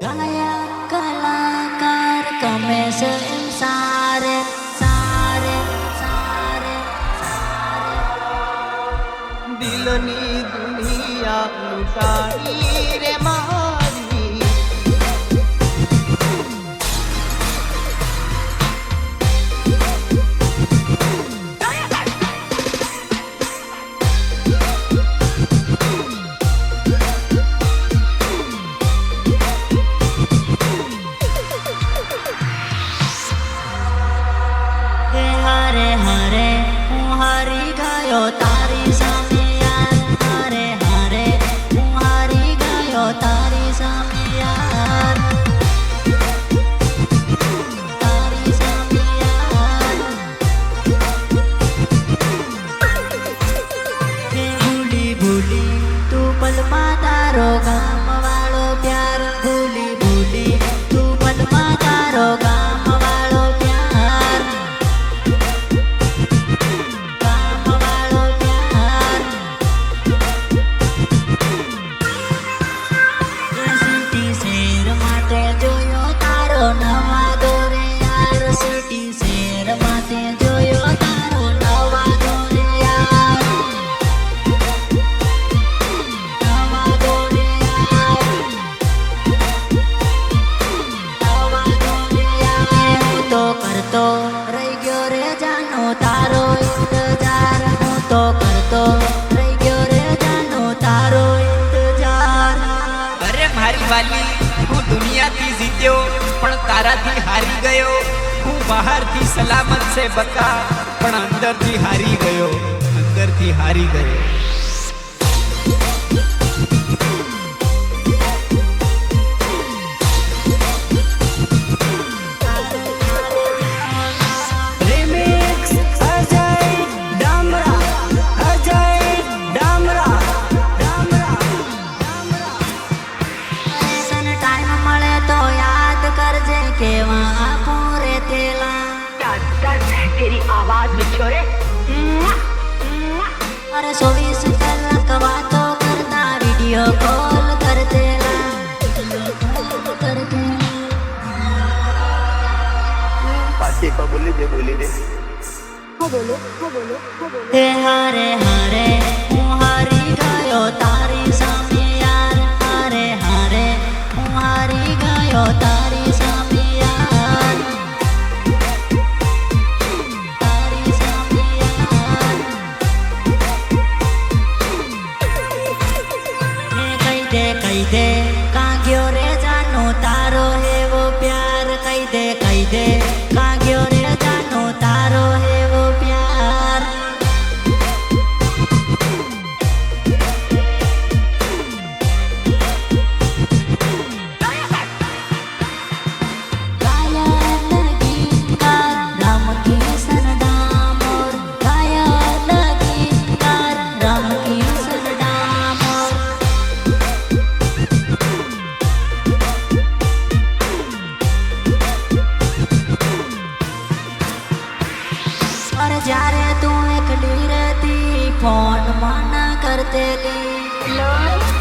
गायक कलाकार कमेश सारे सारे सारे दिलनी दुनिया लुटाई रे मारी हरे हरे હું હારી ગયો તારી સામે યાર હરે હરે હું હારી ગયો તારી સામે યાર તારી સામે યાર હે ભૂલી ભૂલી તું પલમાં તારો ગામ વાળો પ્યાર ભૂલી ભૂલી તું પલમાં તારો ગામ વાળો પ્યાર રહી ગયો રે જાનો તારો ઇંતજાર હું તો કરતો રહી ગયો રે જાનો તારો ઇંતજાર અરે મારી વાલી હું દુનિયાથી જીત્યો પણ તારાથી હારી ગયો હું બહારથી સલામત છે બકા પણ અંદરથી હારી ગયો અંદરથી હારી ગયો तेरी आवाज में छोरे अरे 24 कलाक बातों करना वीडियो कॉल कर देना पाछे को बोली दे हो बोलो हे हरे हरे હું હારી ગયો તારી સામે યાર હરે હરે હું હારી ગયો તારી સામે યાર कही दे कहाँ गयो रे जानो तारो है वो प्यार कही दे कहाँ गयो रे जानो तारो है वो प्यार गायन गीतकार रामकिशन डामोर गायन गीतकार रामकिशन डामोर और जारे तू एकली रहती फोन मना करतेली